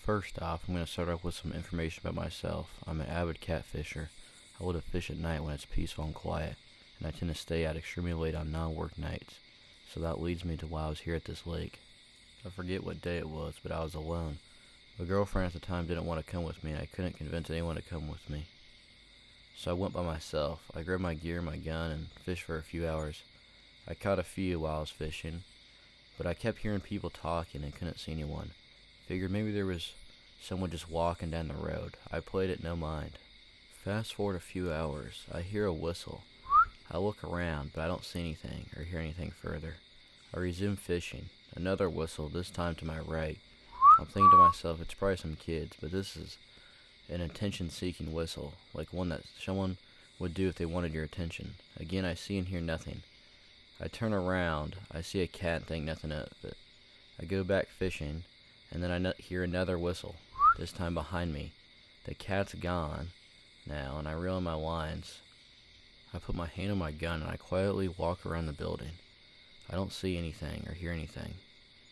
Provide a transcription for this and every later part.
First off, I'm going to start off with some information about myself. I'm an avid catfisher. I love to fish at night when it's peaceful and quiet, and I tend to stay out extremely late on non-work nights. So that leads me to why I was here at this lake. I forget what day it was, but I was alone. My girlfriend at the time didn't want to come with me, and I couldn't convince anyone to come with me. So I went by myself. I grabbed my gear, my gun, and fished for a few hours. I caught a few while I was fishing, but I kept hearing people talking and couldn't see anyone. Figured maybe there was someone just walking down the road. I played it no mind. Fast forward a few hours, I hear a whistle. I look around, but I don't see anything or hear anything further. I resume fishing. Another whistle, this time to my right. I'm thinking to myself, it's probably some kids, but this is an attention-seeking whistle, like one that someone would do if they wanted your attention. Again, I see and hear nothing. I turn around, I see a cat and think nothing of it. I go back fishing, and then I hear another whistle, this time behind me. The cat's gone now, and I reel in my lines. I put my hand on my gun, and I quietly walk around the building. I don't see anything or hear anything,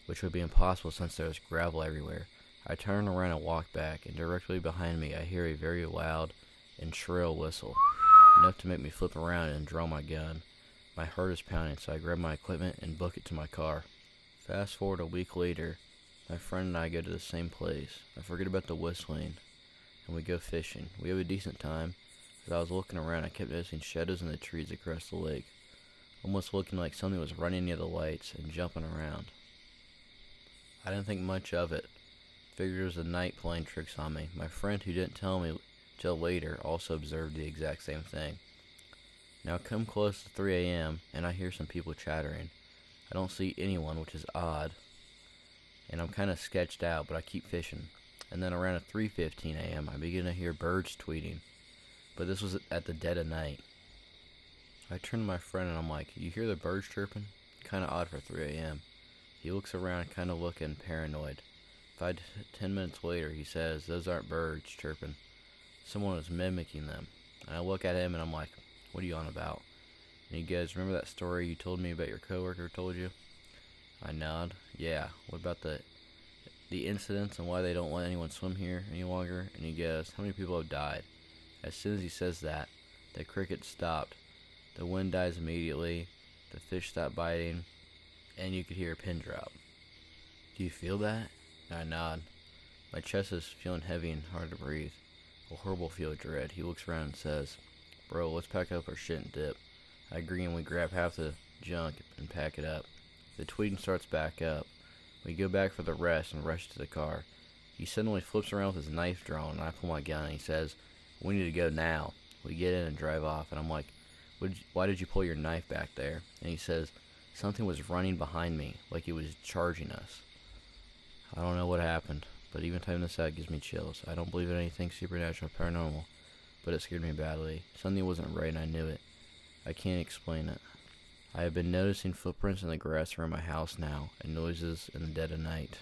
which would be impossible since there's gravel everywhere. I turn around and walk back, and directly behind me I hear a very loud and shrill whistle, enough to make me flip around and draw my gun. My heart is pounding, so I grab my equipment and book it to my car. Fast forward a week later, my friend and I go to the same place. I forget about the whistling, and we go fishing. We have a decent time. As I was looking around, I kept noticing shadows in the trees across the lake, almost looking like something was running near the lights and jumping around. I didn't think much of it. Figured it was the night playing tricks on me. My friend, who didn't tell me till later, also observed the exact same thing. Now come close to 3 a.m., and I hear some people chattering. I don't see anyone, which is odd, and I'm kind of sketched out, but I keep fishing. And then around at 3:15 a.m., I begin to hear birds tweeting, but this was at the dead of night. I turn to my friend and I'm like, you hear the birds chirping? Kind of odd for 3 a.m. He looks around, kind of looking paranoid. 10 minutes later, he says, those aren't birds chirping. Someone was mimicking them. And I look at him and I'm like, what are you on about? And he goes, remember that story you told me about your coworker told you? I nod. Yeah, what about the incidents and why they don't let anyone swim here any longer? And he goes, how many people have died? As soon as he says that, the crickets stopped. The wind dies immediately, the fish stop biting, and you could hear a pin drop. Do you feel that? And I nod. My chest is feeling heavy and hard to breathe. A horrible feel of dread. He looks around and says, bro, let's pack up our shit and dip. I agree, and we grab half the junk and pack it up. The tweeting starts back up. We go back for the rest and rush to the car. He suddenly flips around with his knife drawn, and I pull my gun, and he says, we need to go now. We get in and drive off, and I'm like, why did you pull your knife back there? And he says, something was running behind me, like it was charging us. I don't know what happened, but even typing this out gives me chills. I don't believe in anything supernatural or paranormal, but it scared me badly. Something wasn't right and I knew it. I can't explain it. I have been noticing footprints in the grass around my house now, and noises in the dead of night.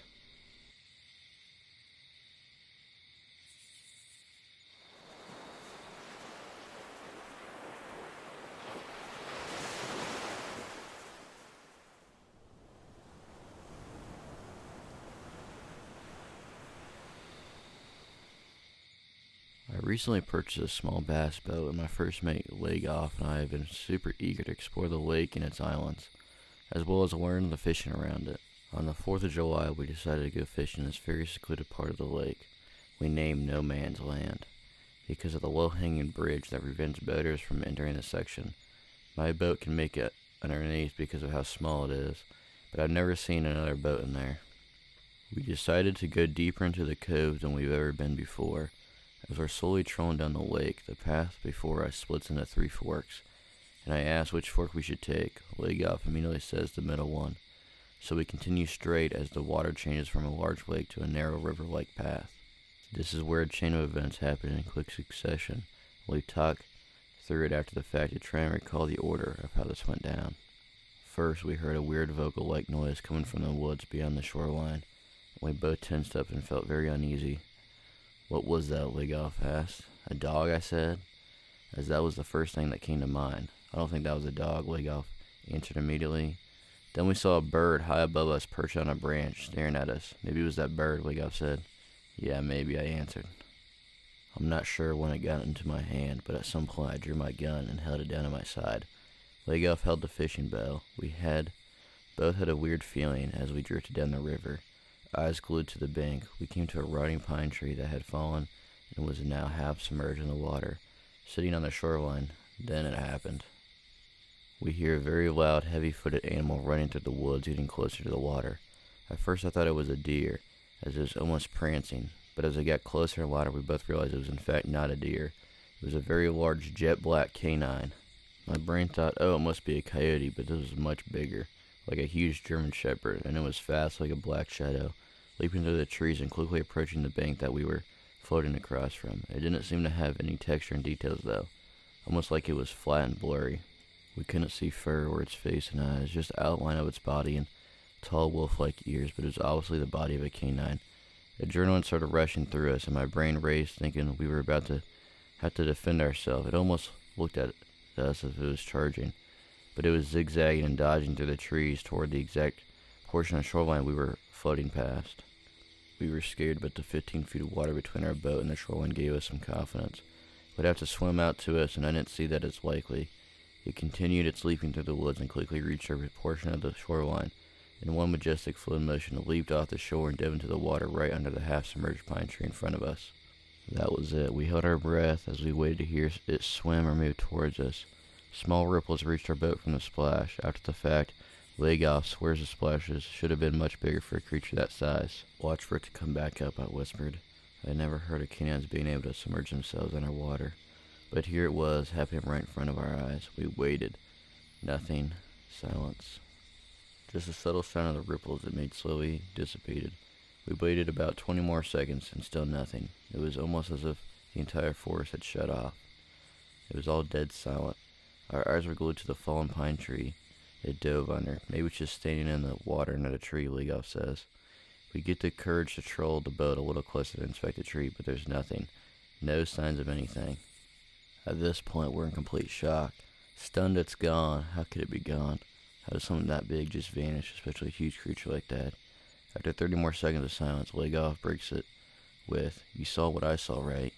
I recently purchased a small bass boat with my first mate, Leg Off, and I have been super eager to explore the lake and its islands, as well as learn the fishing around it. On the 4th of July, we decided to go fishing in this very secluded part of the lake we named No Man's Land, because of the low-hanging bridge that prevents boaters from entering the section. My boat can make it underneath because of how small it is, but I've never seen another boat in there. We decided to go deeper into the cove than we've ever been before. As we're slowly trolling down the lake, the path before us splits into 3 forks, and I ask which fork we should take. Leg Off immediately says the middle one, so we continue straight as the water changes from a large lake to a narrow river-like path. This is where a chain of events happen in quick succession. We talk through it after the fact to try and recall the order of how this went down. First, we heard a weird vocal-like noise coming from the woods beyond the shoreline. We both tensed up and felt very uneasy. What was that? Leg Off asked. A dog, I said, as that was the first thing that came to mind. I don't think that was a dog, Leg Off answered immediately. Then we saw a bird high above us perched on a branch, staring at us. Maybe it was that bird, Leg Off said. Yeah, maybe, I answered. I'm not sure when it got into my hand, but at some point I drew my gun and held it down at my side. Legoff held the fishing bow. Both had a weird feeling as we drifted down the river. Eyes glued to the bank, we came to a rotting pine tree that had fallen and was now half submerged in the water, sitting on the shoreline. Then it happened. We hear a very loud, heavy-footed animal running through the woods, getting closer to the water. At first I thought it was a deer, as it was almost prancing, but as it got closer and louder, we both realized it was in fact not a deer. It was a very large, jet-black canine. My brain thought, oh, it must be a coyote, but this was much bigger, like a huge German shepherd, and it was fast like a black shadow, leaping through the trees and quickly approaching the bank that we were floating across from. It didn't seem to have any texture and details, though, almost like it was flat and blurry. We couldn't see fur or its face and eyes, just outline of its body and tall wolf-like ears, but it was obviously the body of a canine. Adrenaline started rushing through us, and my brain raced, thinking we were about to have to defend ourselves. It almost looked at us as if it was charging, but it was zigzagging and dodging through the trees toward the exact portion of shoreline we were floating past. We were scared, but the 15 feet of water between our boat and the shoreline gave us some confidence. It would have to swim out to us, and I didn't see that as likely. It continued its leaping through the woods and quickly reached a portion of the shoreline. In one majestic fluid motion, it leaped off the shore and dove into the water right under the half-submerged pine tree in front of us. That was it. We held our breath as we waited to hear it swim or move towards us. Small ripples reached our boat from the splash. After the fact, Legoff swears the splashes should have been much bigger for a creature that size. Watch for it to come back up, I whispered. I had never heard of canines being able to submerge themselves underwater. But here it was, happening right in front of our eyes. We waited. Nothing. Silence. Just the subtle sound of the ripples it made slowly dissipated. We waited about 20 more seconds, and still nothing. It was almost as if the entire forest had shut off. It was all dead silent. Our eyes were glued to the fallen pine tree. It dove under. Maybe it's just standing in the water under the tree, Legoff says. We get the courage to troll the boat a little closer to inspect the tree, but there's nothing. No signs of anything. At this point, we're in complete shock. Stunned it's gone. How could it be gone? How does something that big just vanish, especially a huge creature like that? After 30 more seconds of silence, Legoff breaks it with, "You saw what I saw, right?"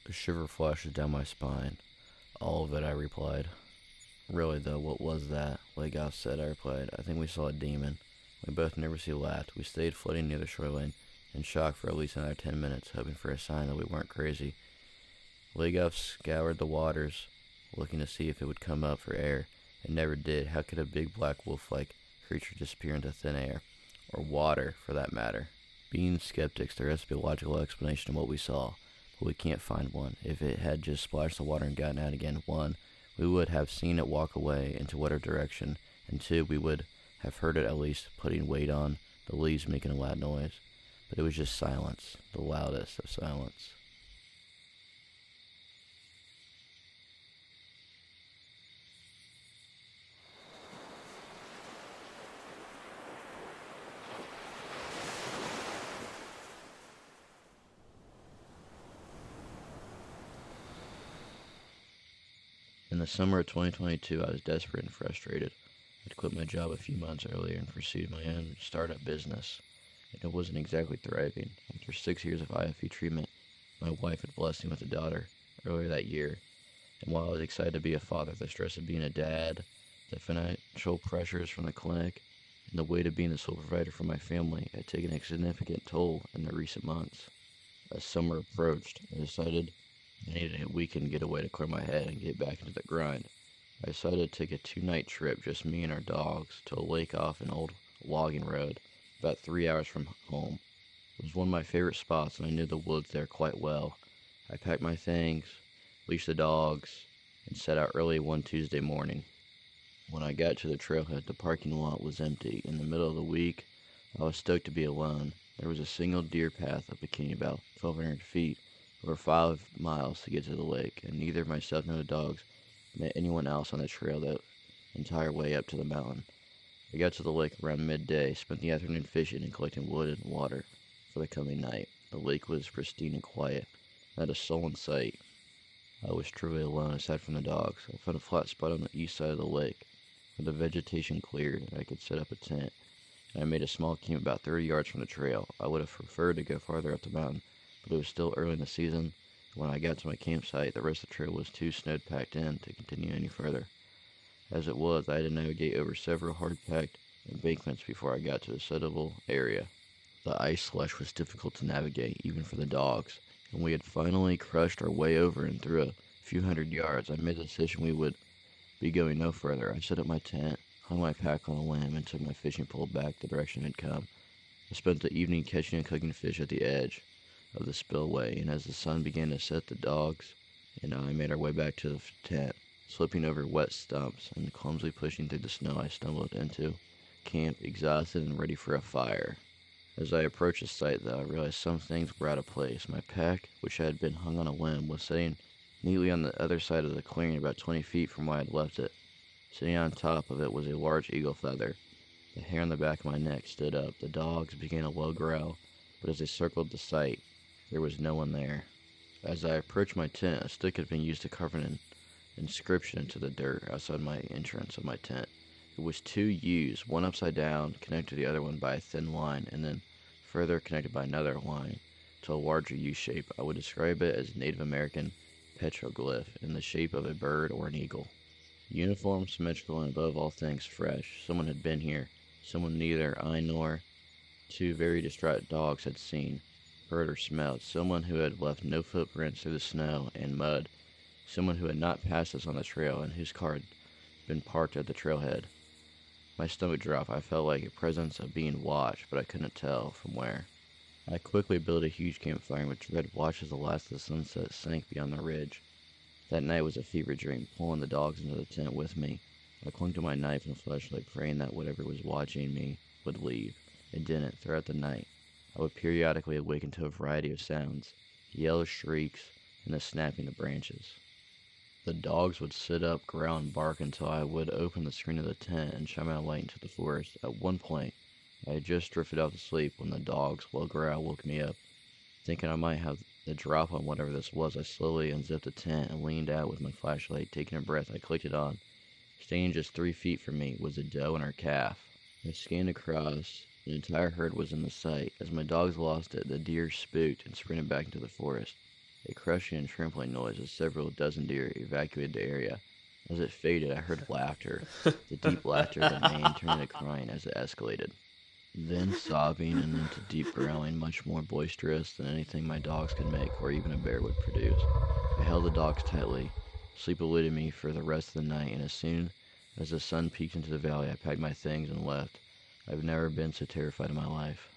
A shiver flashes down my spine. "All of it," I replied. "Really, though, what was that?" Legoff said. I replied, "I think we saw a demon." We both nervously laughed. We stayed floating near the shoreline, in shock for at least another 10 minutes, hoping for a sign that we weren't crazy. Legoff scoured the waters, looking to see if it would come up for air. It never did. How could a big black wolf-like creature disappear into thin air? Or water, for that matter. Being skeptics, there has to be a logical explanation of what we saw, but we can't find one. If it had just splashed the water and gotten out again, 1, we would have seen it walk away into whatever direction, and 2, we would have heard it at least putting weight on the leaves making a loud noise. But it was just silence, the loudest of silence. In the summer of 2022, I was desperate and frustrated. I'd quit my job a few months earlier and pursued my own startup business, and it wasn't exactly thriving. After 6 years of IFE treatment, my wife had blessed me with a daughter earlier that year, and while I was excited to be a father, the stress of being a dad, the financial pressures from the clinic, and the weight of being the sole provider for my family had taken a significant toll in the recent months. As summer approached, I decided I needed a weekend getaway to clear my head and get back into the grind. I decided to take a 2-night trip, just me and our dogs, to a lake off an old logging road, about 3 hours from home. It was one of my favorite spots, and I knew the woods there quite well. I packed my things, leashed the dogs, and set out early one Tuesday morning. When I got to the trailhead, the parking lot was empty. In the middle of the week, I was stoked to be alone. There was a single deer path up a canyon about 1,200 feet, over 5 miles to get to the lake, and neither myself nor the dogs met anyone else on the trail the entire way up to the mountain. I got to the lake around midday, spent the afternoon fishing and collecting wood and water for the coming night. The lake was pristine and quiet, not a soul in sight. I was truly alone aside from the dogs. I found a flat spot on the east side of the lake, where the vegetation cleared and I could set up a tent. and I made a small camp about 30 yards from the trail. I would have preferred to go farther up the mountain, but it was still early in the season. When I got to my campsite, the rest of the trail was too snow-packed in to continue any further. As it was, I had to navigate over several hard-packed embankments before I got to a suitable area. The ice slush was difficult to navigate, even for the dogs, and we had finally crushed our way over, and through a few hundred yards, I made the decision we would be going no further. I set up my tent, hung my pack on a limb, and took my fishing pole back the direction it had come. I spent the evening catching and cooking fish at the edge of the spillway, and as the sun began to set, the dogs and I made our way back to the tent. Slipping over wet stumps and clumsily pushing through the snow, I stumbled into camp, exhausted and ready for a fire. As I approached the site, though, I realized some things were out of place. My pack, which had been hung on a limb, was sitting neatly on the other side of the clearing, about 20 feet from where I had left it. Sitting on top of it was a large eagle feather. The hair on the back of my neck stood up. The dogs began a low growl, but as they circled the site, there was no one there. As I approached my tent, a stick had been used to carve an inscription into the dirt outside my entrance of my tent. It was 2 U's, one upside down, connected to the other one by a thin line, and then further connected by another line to a larger U shape. I would describe it as Native American petroglyph in the shape of a bird or an eagle. Uniform, symmetrical, and above all things fresh. Someone had been here. Someone neither I nor 2 very distraught dogs had seen, heard, or smelled. Someone who had left no footprints through the snow and mud. Someone who had not passed us on the trail and whose car had been parked at the trailhead. My stomach dropped. I felt like a presence of being watched, but I couldn't tell from where. I quickly built a huge campfire in which red watched as the last of the sunset sank beyond the ridge. That night was a fever dream, pulling the dogs into the tent with me. I clung to my knife and flashlight, praying that whatever was watching me would leave. It didn't. Throughout the night, I would periodically awaken to a variety of sounds, yells, shrieks, and the snapping of branches. The dogs would sit up, growl, and bark until I would open the screen of the tent and shine my light into the forest. At one point, I had just drifted off to sleep when the dog's low growl woke me up. Thinking I might have the drop on whatever this was, I slowly unzipped the tent and leaned out with my flashlight. Taking a breath, I clicked it on. Standing just 3 feet from me was a doe and her calf. I scanned across. An entire herd was in the sight. As my dogs lost it, the deer spooked and sprinted back into the forest. A crushing and trampling noise as several dozen deer evacuated the area. As it faded, I heard laughter, the deep laughter of a man turning to crying as it escalated. Then sobbing, and then to deep growling, much more boisterous than anything my dogs could make or even a bear would produce. I held the dogs tightly. Sleep eluded me for the rest of the night, and as soon as the sun peeked into the valley, I packed my things and left. I've never been so terrified in my life.